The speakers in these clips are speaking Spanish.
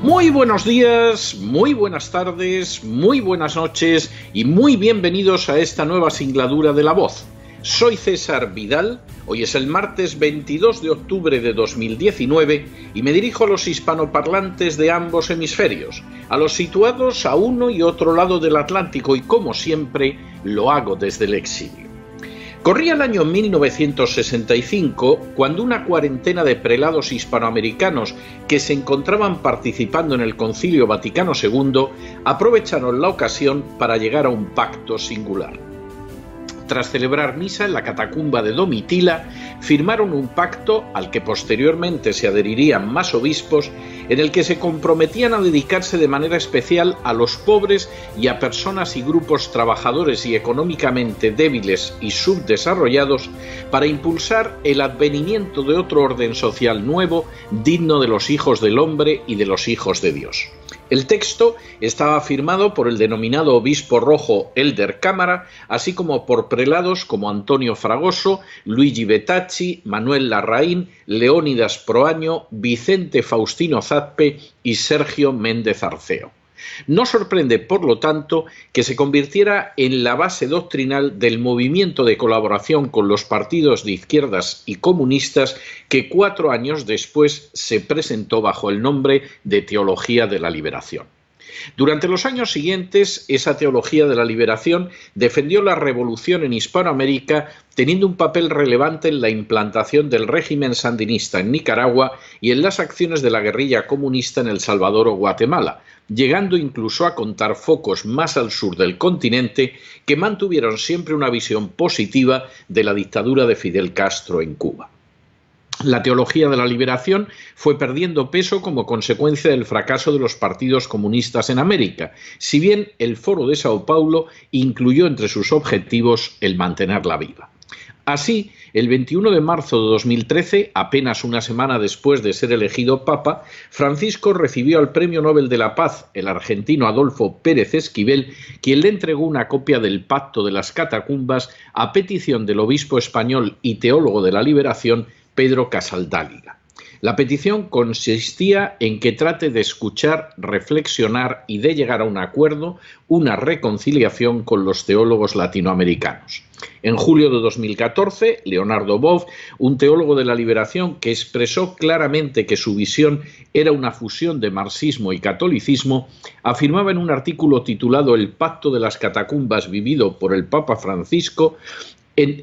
Muy buenos días, muy buenas tardes, muy buenas noches y muy bienvenidos a esta nueva singladura de La Voz. Soy César Vidal, hoy es el martes 22 de octubre de 2019 y me dirijo a los hispanoparlantes de ambos hemisferios, a los situados a uno y otro lado del Atlántico y como siempre lo hago desde el exilio. Corría el año 1965 cuando una cuarentena de prelados hispanoamericanos que se encontraban participando en el Concilio Vaticano II aprovecharon la ocasión para llegar a un pacto singular. Tras celebrar misa en la catacumba de Domitila, firmaron un pacto al que posteriormente se adherirían más obispos, en el que se comprometían a dedicarse de manera especial a los pobres y a personas y grupos trabajadores y económicamente débiles y subdesarrollados para impulsar el advenimiento de otro orden social nuevo, digno de los hijos del hombre y de los hijos de Dios. El texto estaba firmado por el denominado obispo rojo Elder Cámara, así como por prelados como Antonio Fragoso, Luigi Betacci, Manuel Larraín, Leónidas Proaño, Vicente Faustino Zatpe y Sergio Méndez Arceo. No sorprende, por lo tanto, que se convirtiera en la base doctrinal del movimiento de colaboración con los partidos de izquierdas y comunistas que 4 años después se presentó bajo el nombre de Teología de la Liberación. Durante los años siguientes, esa teología de la liberación defendió la revolución en Hispanoamérica, teniendo un papel relevante en la implantación del régimen sandinista en Nicaragua y en las acciones de la guerrilla comunista en El Salvador o Guatemala, llegando incluso a contar focos más al sur del continente que mantuvieron siempre una visión positiva de la dictadura de Fidel Castro en Cuba. La teología de la liberación fue perdiendo peso como consecuencia del fracaso de los partidos comunistas en América, si bien el Foro de Sao Paulo incluyó entre sus objetivos el mantenerla viva. Así, el 21 de marzo de 2013, apenas una semana después de ser elegido Papa, Francisco recibió al Premio Nobel de la Paz, el argentino Adolfo Pérez Esquivel, quien le entregó una copia del Pacto de las Catacumbas a petición del obispo español y teólogo de la liberación, Pedro Casaldáliga. La petición consistía en que trate de escuchar, reflexionar y de llegar a un acuerdo, una reconciliación con los teólogos latinoamericanos. En julio de 2014, Leonardo Boff, un teólogo de la liberación que expresó claramente que su visión era una fusión de marxismo y catolicismo, afirmaba en un artículo titulado El Pacto de las Catacumbas vivido por el Papa Francisco,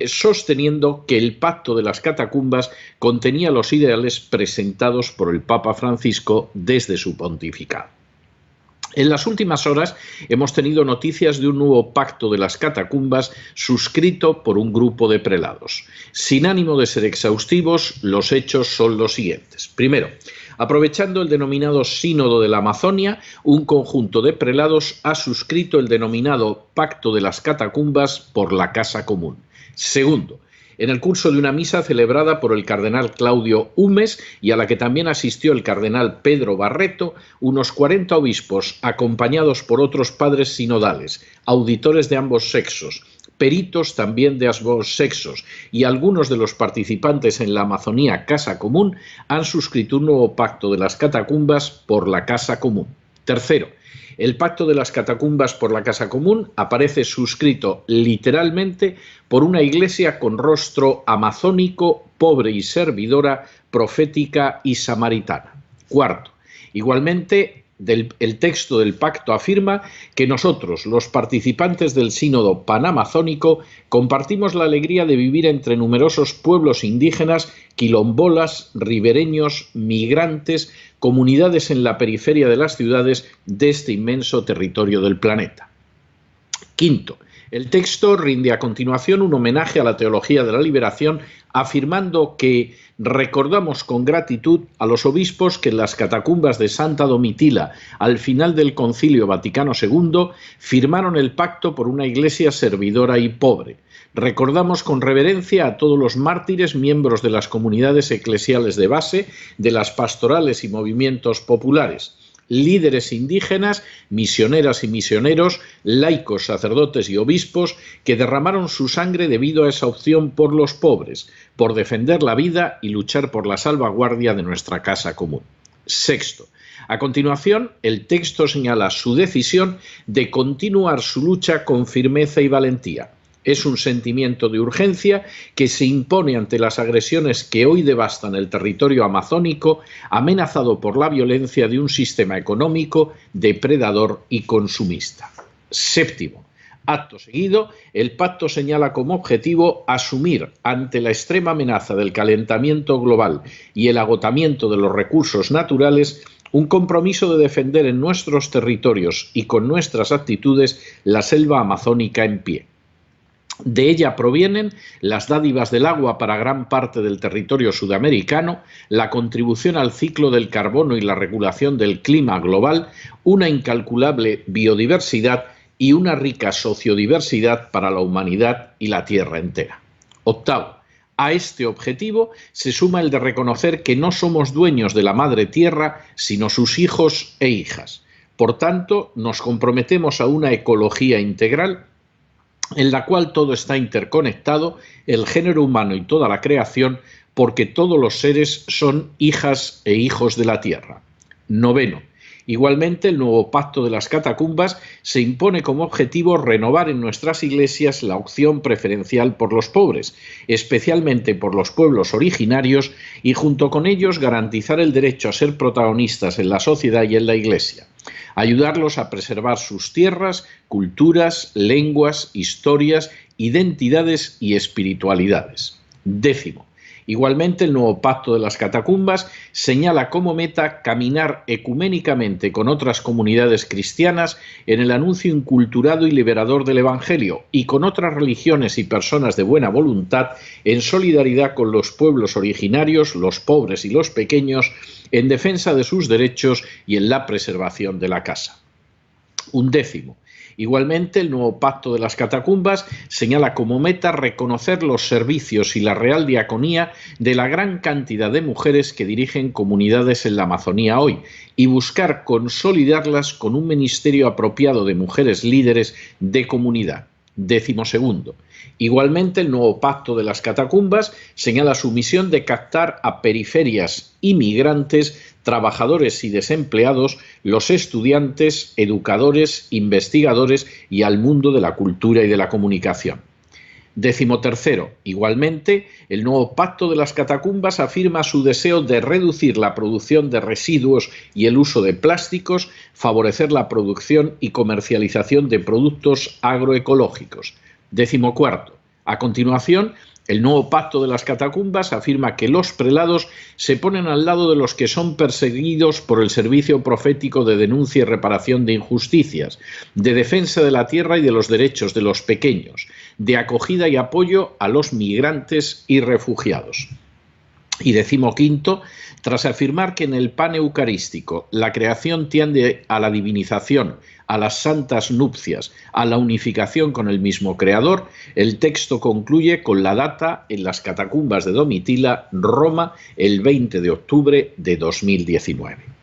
sosteniendo que el Pacto de las Catacumbas contenía los ideales presentados por el Papa Francisco desde su pontificado. En las últimas horas hemos tenido noticias de un nuevo Pacto de las Catacumbas suscrito por un grupo de prelados. Sin ánimo de ser exhaustivos, los hechos son los siguientes. Primero, aprovechando el denominado Sínodo de la Amazonia, un conjunto de prelados ha suscrito el denominado Pacto de las Catacumbas por la Casa Común. Segundo, en el curso de una misa celebrada por el cardenal Claudio Humes y a la que también asistió el cardenal Pedro Barreto, unos 40 obispos, acompañados por otros padres sinodales, auditores de ambos sexos, peritos también de ambos sexos y algunos de los participantes en la Amazonía Casa Común, han suscrito un nuevo Pacto de las Catacumbas por la Casa Común. Tercero, el Pacto de las Catacumbas por la Casa Común aparece suscrito literalmente por una iglesia con rostro amazónico, pobre y servidora, profética y samaritana. Cuarto, igualmente, el texto del pacto afirma que nosotros, los participantes del Sínodo Panamazónico, compartimos la alegría de vivir entre numerosos pueblos indígenas, quilombolas, ribereños, migrantes, comunidades en la periferia de las ciudades de este inmenso territorio del planeta. Quinto, el texto rinde a continuación un homenaje a la teología de la liberación, afirmando que recordamos con gratitud a los obispos que en las catacumbas de Santa Domitila, al final del Concilio Vaticano II, firmaron el pacto por una iglesia servidora y pobre. Recordamos con reverencia a todos los mártires, miembros de las comunidades eclesiales de base, de las pastorales y movimientos populares, líderes indígenas, misioneras y misioneros, laicos, sacerdotes y obispos que derramaron su sangre debido a esa opción por los pobres, por defender la vida y luchar por la salvaguardia de nuestra casa común. Sexto, A continuación, el texto señala su decisión de continuar su lucha con firmeza y valentía. Es un sentimiento de urgencia que se impone ante las agresiones que hoy devastan el territorio amazónico, amenazado por la violencia de un sistema económico depredador y consumista. Séptimo. Acto seguido, el pacto señala como objetivo asumir, ante la extrema amenaza del calentamiento global y el agotamiento de los recursos naturales, un compromiso de defender en nuestros territorios y con nuestras actitudes la selva amazónica en pie. De ella provienen las dádivas del agua para gran parte del territorio sudamericano, la contribución al ciclo del carbono y la regulación del clima global, una incalculable biodiversidad y una rica sociodiversidad para la humanidad y la Tierra entera. Octavo, a este objetivo se suma el de reconocer que no somos dueños de la Madre Tierra, sino sus hijos e hijas. Por tanto, nos comprometemos a una ecología integral en la cual todo está interconectado, el género humano y toda la creación, porque todos los seres son hijas e hijos de la Tierra. Noveno. Igualmente, el nuevo Pacto de las Catacumbas se impone como objetivo renovar en nuestras iglesias la opción preferencial por los pobres, especialmente por los pueblos originarios, y junto con ellos garantizar el derecho a ser protagonistas en la sociedad y en la iglesia. Ayudarlos a preservar sus tierras, culturas, lenguas, historias, identidades y espiritualidades. Décimo. Igualmente, el nuevo Pacto de las Catacumbas señala como meta caminar ecuménicamente con otras comunidades cristianas en el anuncio inculturado y liberador del Evangelio y con otras religiones y personas de buena voluntad en solidaridad con los pueblos originarios, los pobres y los pequeños, en defensa de sus derechos y en la preservación de la casa. Undécimo. Igualmente, el nuevo Pacto de las Catacumbas señala como meta reconocer los servicios y la real diaconía de la gran cantidad de mujeres que dirigen comunidades en la Amazonía hoy y buscar consolidarlas con un ministerio apropiado de mujeres líderes de comunidad. Décimo segundo. Igualmente, el nuevo Pacto de las Catacumbas señala su misión de captar a periferias, inmigrantes, trabajadores y desempleados, los estudiantes, educadores, investigadores y al mundo de la cultura y de la comunicación. Décimo tercero. Igualmente, el nuevo Pacto de las Catacumbas afirma su deseo de reducir la producción de residuos y el uso de plásticos, favorecer la producción y comercialización de productos agroecológicos. Décimo cuarto. A continuación, el nuevo Pacto de las Catacumbas afirma que los prelados se ponen al lado de los que son perseguidos por el servicio profético de denuncia y reparación de injusticias, de defensa de la tierra y de los derechos de los pequeños, de acogida y apoyo a los migrantes y refugiados. Y decimoquinto, tras afirmar que en el pan eucarístico la creación tiende a la divinización, a las santas nupcias, a la unificación con el mismo Creador, el texto concluye con la data en las catacumbas de Domitila, Roma, el 20 de octubre de 2019.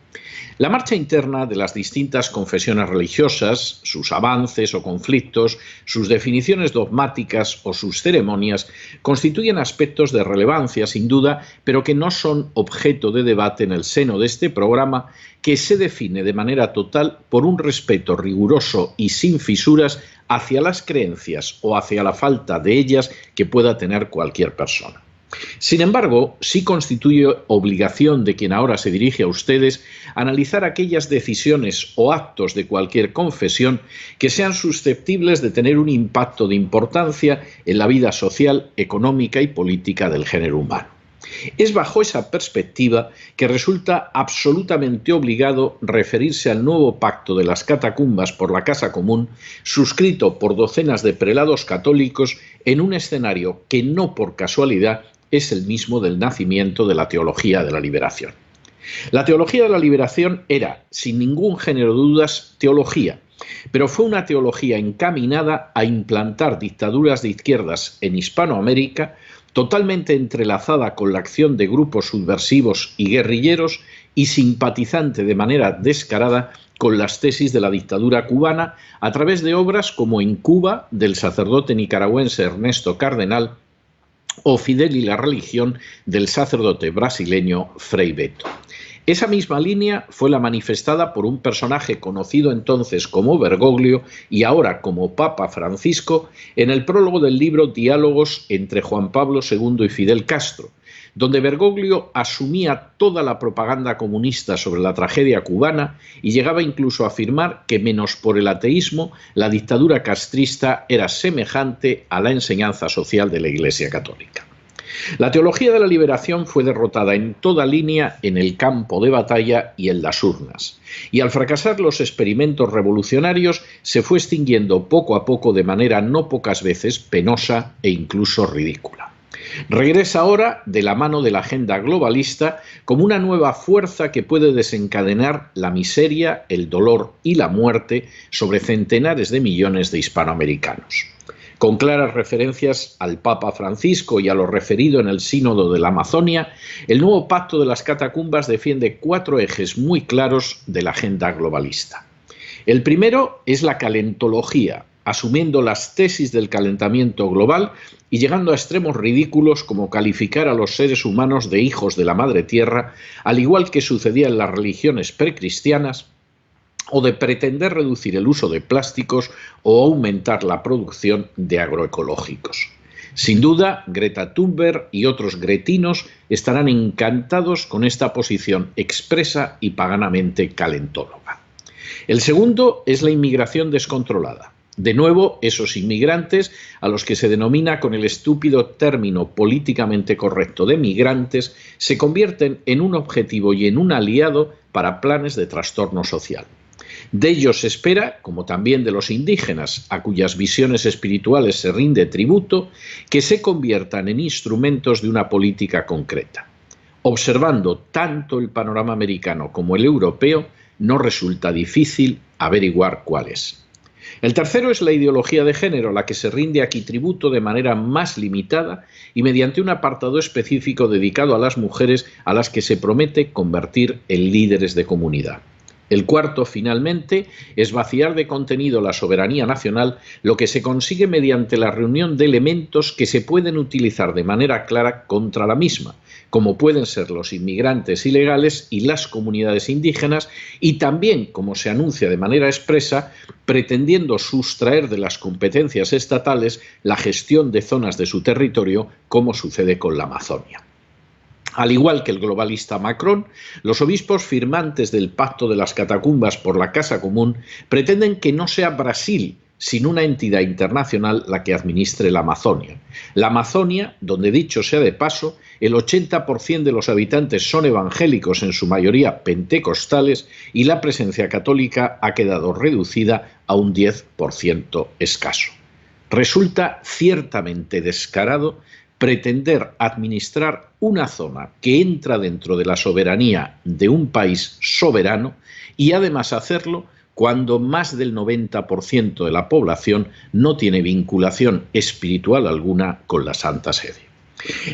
La marcha interna de las distintas confesiones religiosas, sus avances o conflictos, sus definiciones dogmáticas o sus ceremonias constituyen aspectos de relevancia, sin duda, pero que no son objeto de debate en el seno de este programa, que se define de manera total por un respeto riguroso y sin fisuras hacia las creencias o hacia la falta de ellas que pueda tener cualquier persona. Sin embargo, sí constituye obligación de quien ahora se dirige a ustedes analizar aquellas decisiones o actos de cualquier confesión que sean susceptibles de tener un impacto de importancia en la vida social, económica y política del género humano. Es bajo esa perspectiva que resulta absolutamente obligado referirse al nuevo Pacto de las Catacumbas por la Casa Común, suscrito por docenas de prelados católicos en un escenario que no por casualidad es el mismo del nacimiento de la teología de la liberación. La teología de la liberación era, sin ningún género de dudas, teología, pero fue una teología encaminada a implantar dictaduras de izquierdas en Hispanoamérica, totalmente entrelazada con la acción de grupos subversivos y guerrilleros y simpatizante de manera descarada con las tesis de la dictadura cubana a través de obras como En Cuba, del sacerdote nicaragüense Ernesto Cardenal, o Fidel y la religión del sacerdote brasileño Frei Beto. Esa misma línea fue la manifestada por un personaje conocido entonces como Bergoglio y ahora como Papa Francisco en el prólogo del libro Diálogos entre Juan Pablo II y Fidel Castro, donde Bergoglio asumía toda la propaganda comunista sobre la tragedia cubana y llegaba incluso a afirmar que, menos por el ateísmo, la dictadura castrista era semejante a la enseñanza social de la Iglesia Católica. La teología de la liberación fue derrotada en toda línea en el campo de batalla y en las urnas, y al fracasar los experimentos revolucionarios se fue extinguiendo poco a poco de manera no pocas veces penosa e incluso ridícula. Regresa ahora de la mano de la agenda globalista como una nueva fuerza que puede desencadenar la miseria, el dolor y la muerte sobre centenares de millones de hispanoamericanos. Con claras referencias al Papa Francisco y a lo referido en el Sínodo de la Amazonia, el nuevo Pacto de las Catacumbas defiende 4 ejes muy claros de la agenda globalista. El primero es la calentología, asumiendo las tesis del calentamiento global y llegando a extremos ridículos como calificar a los seres humanos de hijos de la Madre Tierra, al igual que sucedía en las religiones precristianas, o de pretender reducir el uso de plásticos o aumentar la producción de agroecológicos. Sin duda, Greta Thunberg y otros gretinos estarán encantados con esta posición expresa y paganamente calentóloga. El segundo es la inmigración descontrolada. De nuevo, esos inmigrantes, a los que se denomina con el estúpido término políticamente correcto de migrantes, se convierten en un objetivo y en un aliado para planes de trastorno social. De ellos se espera, como también de los indígenas, a cuyas visiones espirituales se rinde tributo, que se conviertan en instrumentos de una política concreta. Observando tanto el panorama americano como el europeo, no resulta difícil averiguar cuál es. El tercero es la ideología de género, a la que se rinde aquí tributo de manera más limitada y mediante un apartado específico dedicado a las mujeres a las que se promete convertir en líderes de comunidad. El cuarto, finalmente, es vaciar de contenido la soberanía nacional, lo que se consigue mediante la reunión de elementos que se pueden utilizar de manera clara contra la misma, como pueden ser los inmigrantes ilegales y las comunidades indígenas, y también, como se anuncia de manera expresa, pretendiendo sustraer de las competencias estatales la gestión de zonas de su territorio, como sucede con la Amazonia. Al igual que el globalista Macron, los obispos firmantes del Pacto de las Catacumbas por la Casa Común pretenden que no sea Brasil, sino una entidad internacional la que administre la Amazonia. La Amazonia, donde, dicho sea de paso, el 80% de los habitantes son evangélicos, en su mayoría pentecostales, y la presencia católica ha quedado reducida a un 10% escaso. Resulta ciertamente descarado pretender administrar una zona que entra dentro de la soberanía de un país soberano y además hacerlo cuando más del 90% de la población no tiene vinculación espiritual alguna con la Santa Sede.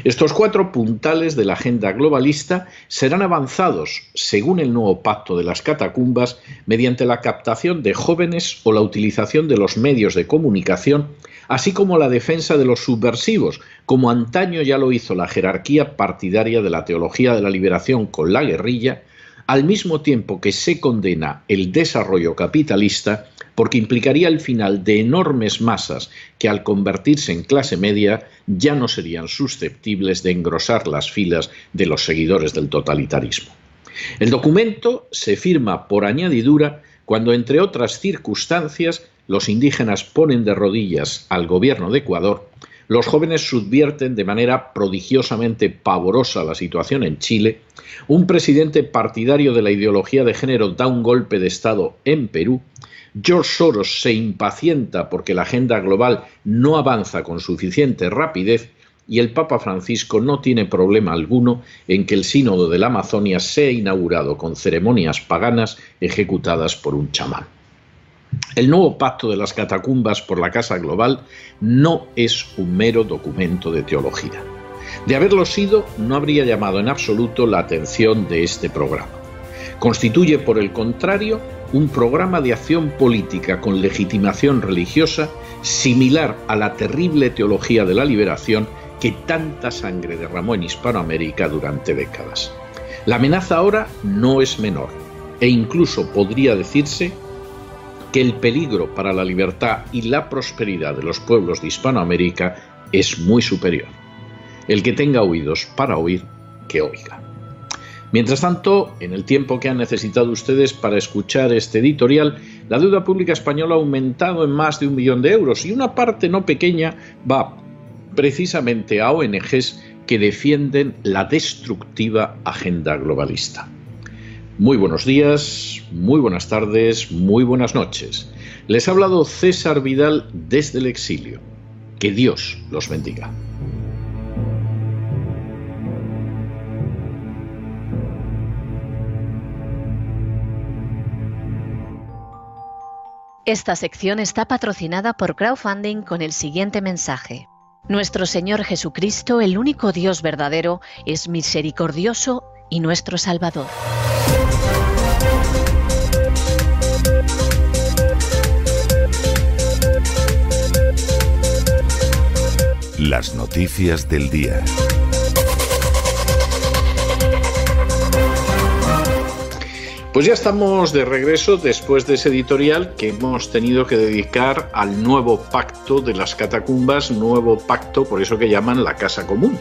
Estos 4 puntales de la agenda globalista serán avanzados, según el nuevo Pacto de las Catacumbas, mediante la captación de jóvenes o la utilización de los medios de comunicación, así como la defensa de los subversivos, como antaño ya lo hizo la jerarquía partidaria de la teología de la liberación con la guerrilla, al mismo tiempo que se condena el desarrollo capitalista, porque implicaría el final de enormes masas que, al convertirse en clase media, ya no serían susceptibles de engrosar las filas de los seguidores del totalitarismo. El documento se firma por añadidura cuando, entre otras circunstancias, los indígenas ponen de rodillas al gobierno de Ecuador, los jóvenes subvierten de manera prodigiosamente pavorosa la situación en Chile, un presidente partidario de la ideología de género da un golpe de Estado en Perú, George Soros se impacienta porque la agenda global no avanza con suficiente rapidez y el Papa Francisco no tiene problema alguno en que el Sínodo de la Amazonia sea inaugurado con ceremonias paganas ejecutadas por un chamán. El nuevo Pacto de las Catacumbas por la Casa Global no es un mero documento de teología. De haberlo sido, no habría llamado en absoluto la atención de este programa. Constituye, por el contrario, un programa de acción política con legitimación religiosa similar a la terrible teología de la liberación que tanta sangre derramó en Hispanoamérica durante décadas. La amenaza ahora no es menor, e incluso podría decirse que el peligro para la libertad y la prosperidad de los pueblos de Hispanoamérica es muy superior. El que tenga oídos para oír, que oiga. Mientras tanto, en el tiempo que han necesitado ustedes para escuchar este editorial, la deuda pública española ha aumentado en más de 1 millón de euros y una parte no pequeña va precisamente a ONGs que defienden la destructiva agenda globalista. Muy buenos días, muy buenas tardes, muy buenas noches. Les ha hablado César Vidal desde el exilio. Que Dios los bendiga. Esta sección está patrocinada por crowdfunding con el siguiente mensaje. Nuestro Señor Jesucristo, el único Dios verdadero, es misericordioso y nuestro Salvador. Las noticias del día. Pues ya estamos de regreso después de ese editorial que hemos tenido que dedicar al nuevo pacto de las catacumbas, nuevo pacto, por eso que llaman la Casa Común.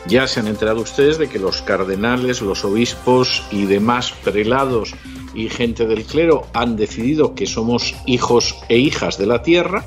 Ya se han enterado ustedes de que los cardenales, los obispos y demás prelados y gente del clero han decidido que somos hijos e hijas de la tierra.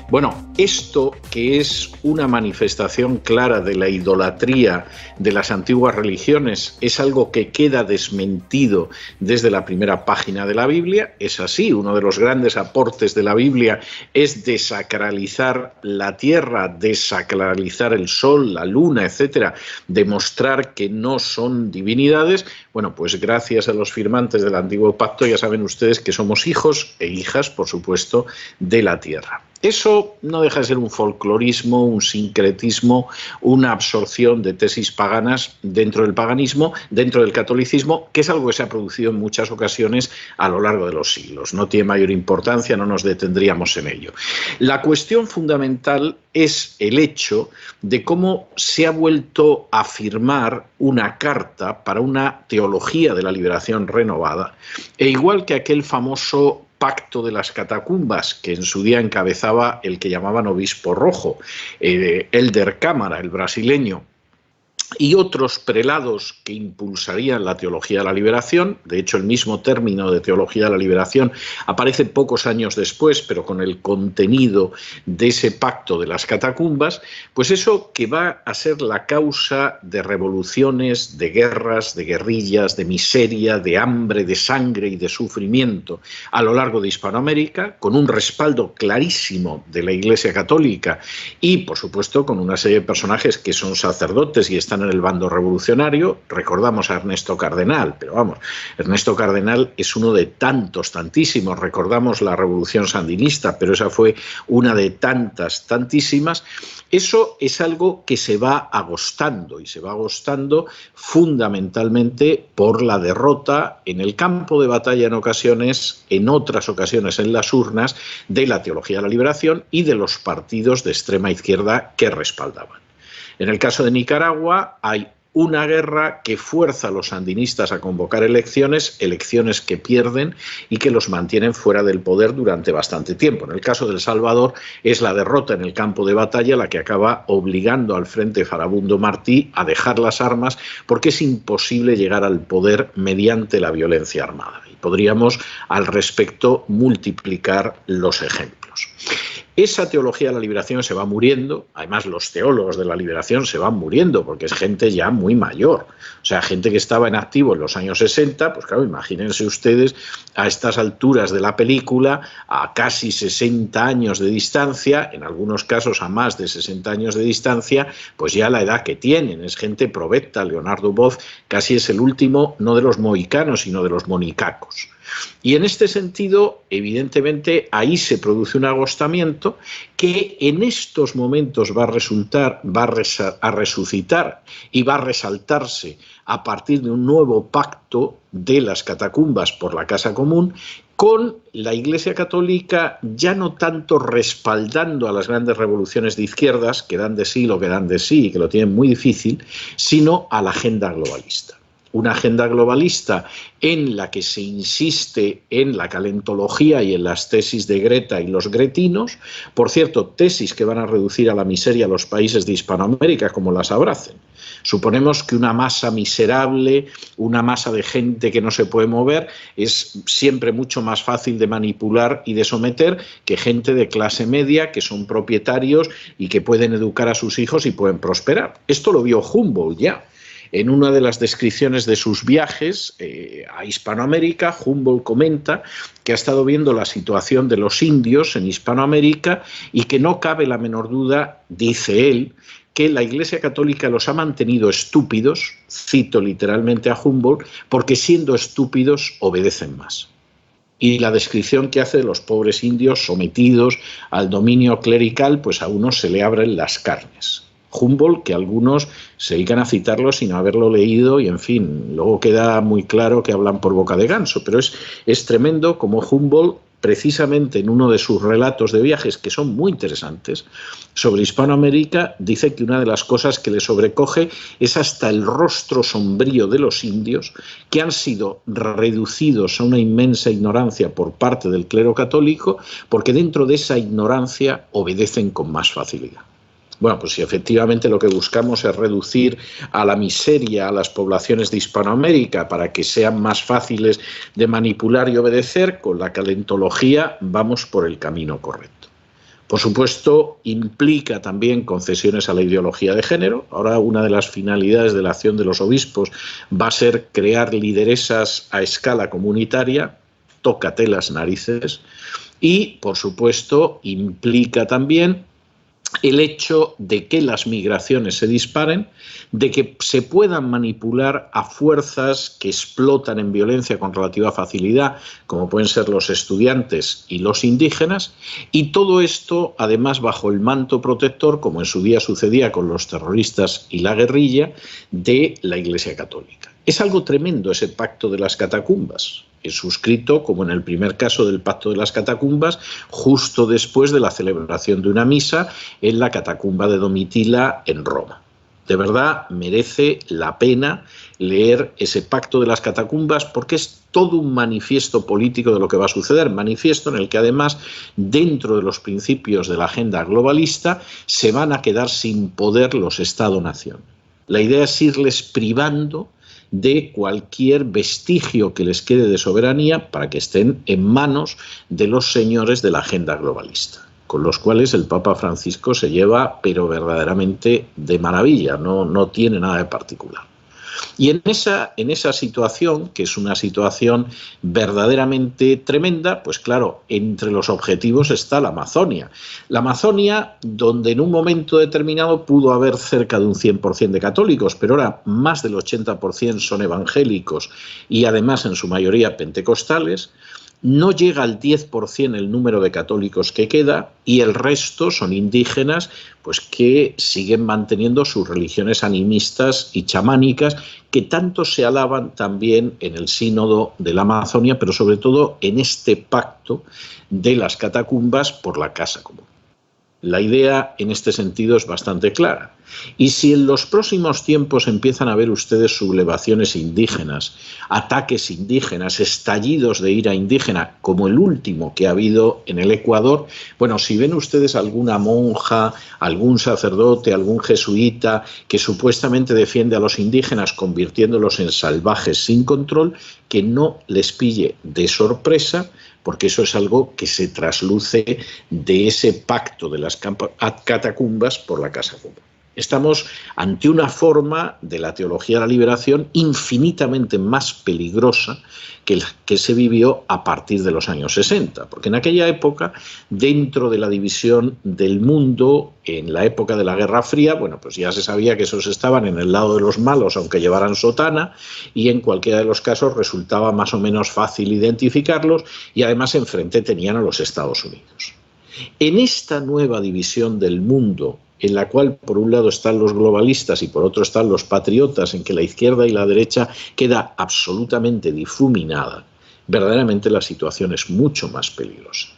Bueno, esto que es una manifestación clara de la idolatría de las antiguas religiones es algo que queda desmentido desde la primera página de la Biblia. Es así, uno de los grandes aportes de la Biblia es desacralizar la tierra, desacralizar el sol, la luna, etcétera, demostrar que no son divinidades. Bueno, pues gracias a los firmantes del Antiguo Pacto ya saben ustedes que somos hijos e hijas, por supuesto, de la tierra. Eso no deja de ser un folclorismo, un sincretismo, una absorción de tesis paganas dentro del paganismo, dentro del catolicismo, que es algo que se ha producido en muchas ocasiones a lo largo de los siglos. No tiene mayor importancia, no nos detendríamos en ello. La cuestión fundamental es el hecho de cómo se ha vuelto a firmar una carta para una teología de la liberación renovada, e igual que aquel famoso Pacto de las Catacumbas, que en su día encabezaba el que llamaban Obispo Rojo, Helder Câmara, el brasileño, y otros prelados que impulsarían la teología de la liberación. De hecho, el mismo término de teología de la liberación aparece pocos años después, pero con el contenido de ese pacto de las catacumbas, pues eso que va a ser la causa de revoluciones, de guerras, de guerrillas, de miseria, de hambre, de sangre y de sufrimiento a lo largo de Hispanoamérica, con un respaldo clarísimo de la Iglesia Católica y, por supuesto, con una serie de personajes que son sacerdotes y están en el bando revolucionario. Recordamos a Ernesto Cardenal, pero vamos, Ernesto Cardenal es uno de tantos, tantísimos. Recordamos la revolución sandinista, pero esa fue una de tantas, tantísimas. Eso es algo que se va agostando, y se va agostando fundamentalmente por la derrota en el campo de batalla en ocasiones, en otras ocasiones en las urnas, de la teología de la liberación y de los partidos de extrema izquierda que respaldaban. En el caso de Nicaragua hay una guerra que fuerza a los sandinistas a convocar elecciones que pierden y que los mantienen fuera del poder durante bastante tiempo. En el caso de El Salvador es la derrota en el campo de batalla la que acaba obligando al Frente Farabundo Martí a dejar las armas, porque es imposible llegar al poder mediante la violencia armada. Y podríamos al respecto multiplicar los ejemplos. Esa teología de la liberación se va muriendo, además los teólogos de la liberación se van muriendo porque es gente ya muy mayor, o sea, gente que estaba en activo en los años 60, pues claro, imagínense ustedes a estas alturas de la película, a casi 60 años de distancia, en algunos casos a más de 60 años de distancia, pues ya la edad que tienen, es gente provecta. Leonardo Boz casi es el último, no de los mohicanos, sino de los monicacos. Y en este sentido, evidentemente, ahí se produce un agostamiento que en estos momentos va a resucitar y va a resaltarse a partir de un nuevo pacto de las catacumbas por la Casa Común, con la Iglesia Católica ya no tanto respaldando a las grandes revoluciones de izquierdas, que dan de sí lo que dan de sí y que lo tienen muy difícil, sino a la agenda globalista. Una agenda globalista en la que se insiste en la calentología y en las tesis de Greta y los gretinos, por cierto, tesis que van a reducir a la miseria a los países de Hispanoamérica como las abracen. Suponemos que una masa miserable, una masa de gente que no se puede mover, es siempre mucho más fácil de manipular y de someter que gente de clase media, que son propietarios y que pueden educar a sus hijos y pueden prosperar. Esto lo vio Humboldt ya. En una de las descripciones de sus viajes a Hispanoamérica, Humboldt comenta que ha estado viendo la situación de los indios en Hispanoamérica y que no cabe la menor duda, dice él, que la Iglesia Católica los ha mantenido estúpidos, cito literalmente a Humboldt, porque siendo estúpidos obedecen más. Y la descripción que hace de los pobres indios sometidos al dominio clerical, pues a uno se le abren las carnes. Humboldt, que algunos se dedican a citarlo sin haberlo leído y, en fin, luego queda muy claro que hablan por boca de ganso, pero es tremendo como Humboldt, precisamente en uno de sus relatos de viajes, que son muy interesantes, sobre Hispanoamérica, dice que una de las cosas que le sobrecoge es hasta el rostro sombrío de los indios, que han sido reducidos a una inmensa ignorancia por parte del clero católico, porque dentro de esa ignorancia obedecen con más facilidad. Bueno, pues si efectivamente lo que buscamos es reducir a la miseria a las poblaciones de Hispanoamérica para que sean más fáciles de manipular y obedecer, con la calentología vamos por el camino correcto. Por supuesto, implica también concesiones a la ideología de género. Ahora una de las finalidades de la acción de los obispos va a ser crear lideresas a escala comunitaria, tócate las narices, y por supuesto implica también el hecho de que las migraciones se disparen, de que se puedan manipular a fuerzas que explotan en violencia con relativa facilidad, como pueden ser los estudiantes y los indígenas, y todo esto además bajo el manto protector, como en su día sucedía con los terroristas y la guerrilla, de la Iglesia Católica. Es algo tremendo ese pacto de las catacumbas. Es suscrito, como en el primer caso del Pacto de las Catacumbas, justo después de la celebración de una misa en la catacumba de Domitila en Roma. De verdad merece la pena leer ese Pacto de las Catacumbas porque es todo un manifiesto político de lo que va a suceder, manifiesto en el que además dentro de los principios de la agenda globalista se van a quedar sin poder los Estado-nación. La idea es irles privando de cualquier vestigio que les quede de soberanía para que estén en manos de los señores de la agenda globalista, con los cuales el Papa Francisco se lleva, pero verdaderamente de maravilla, no tiene nada de particular. Y en esa situación, que es una situación verdaderamente tremenda, pues claro, entre los objetivos está la Amazonia. La Amazonia, donde en un momento determinado pudo haber cerca de un 100% de católicos, pero ahora más del 80% son evangélicos y además en su mayoría pentecostales. No llega al 10% el número de católicos que queda y el resto son indígenas, pues que siguen manteniendo sus religiones animistas y chamánicas que tanto se alaban también en el sínodo de la Amazonia, pero sobre todo en este pacto de las catacumbas por la casa común. La idea en este sentido es bastante clara. Y si en los próximos tiempos empiezan a ver ustedes sublevaciones indígenas, ataques indígenas, estallidos de ira indígena, como el último que ha habido en el Ecuador, bueno, si ven ustedes alguna monja, algún sacerdote, algún jesuita que supuestamente defiende a los indígenas convirtiéndolos en salvajes sin control, que no les pille de sorpresa, porque eso es algo que se trasluce de ese pacto de las catacumbas por la casa común. Estamos ante una forma de la teología de la liberación infinitamente más peligrosa que la que se vivió a partir de los años 60, porque en aquella época, dentro de la división del mundo, en la época de la Guerra Fría, bueno, pues ya se sabía que esos estaban en el lado de los malos, aunque llevaran sotana, y en cualquiera de los casos resultaba más o menos fácil identificarlos, y además enfrente tenían a los Estados Unidos. En esta nueva división del mundo, en la cual por un lado están los globalistas y por otro están los patriotas, en que la izquierda y la derecha queda absolutamente difuminada, verdaderamente la situación es mucho más peligrosa.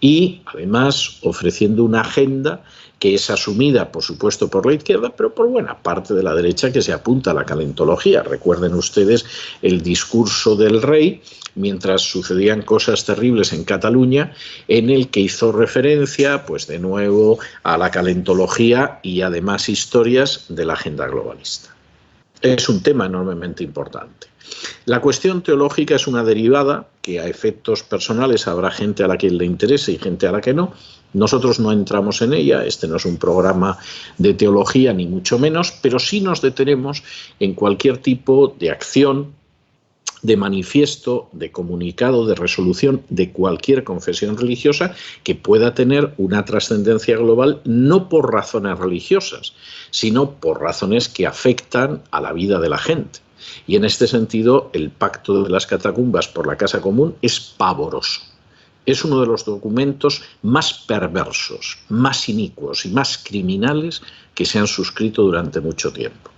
Y además ofreciendo una agenda que es asumida, por supuesto, por la izquierda, pero por buena parte de la derecha, que se apunta a la calentología. Recuerden ustedes el discurso del rey mientras sucedían cosas terribles en Cataluña, en el que hizo referencia, pues de nuevo, a la calentología y además historias de la agenda globalista. Es un tema enormemente importante. La cuestión teológica es una derivada que a efectos personales habrá gente a la que le interese y gente a la que no. Nosotros no entramos en ella, este no es un programa de teología ni mucho menos, pero sí nos detenemos en cualquier tipo de acción, de manifiesto, de comunicado, de resolución de cualquier confesión religiosa que pueda tener una trascendencia global, no por razones religiosas, sino por razones que afectan a la vida de la gente. Y en este sentido, el Pacto de las Catacumbas por la Casa Común es pavoroso. Es uno de los documentos más perversos, más inicuos y más criminales que se han suscrito durante mucho tiempo.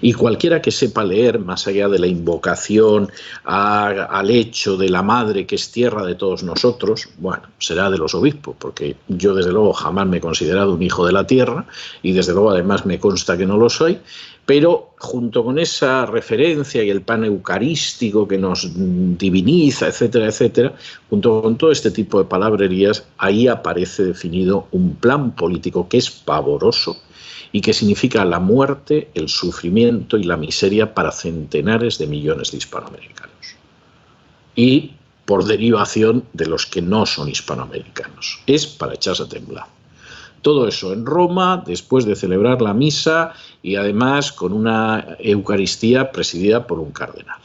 Y cualquiera que sepa leer, más allá de la invocación al hecho de la madre que es tierra de todos nosotros, bueno, será de los obispos, porque yo desde luego jamás me he considerado un hijo de la tierra y desde luego además me consta que no lo soy, pero junto con esa referencia y el pan eucarístico que nos diviniza, etcétera, etcétera, junto con todo este tipo de palabrerías, ahí aparece definido un plan político que es pavoroso y que significa la muerte, el sufrimiento y la miseria para centenares de millones de hispanoamericanos. Y por derivación de los que no son hispanoamericanos. Es para echarse a temblar. Todo eso en Roma, después de celebrar la misa y además con una Eucaristía presidida por un cardenal.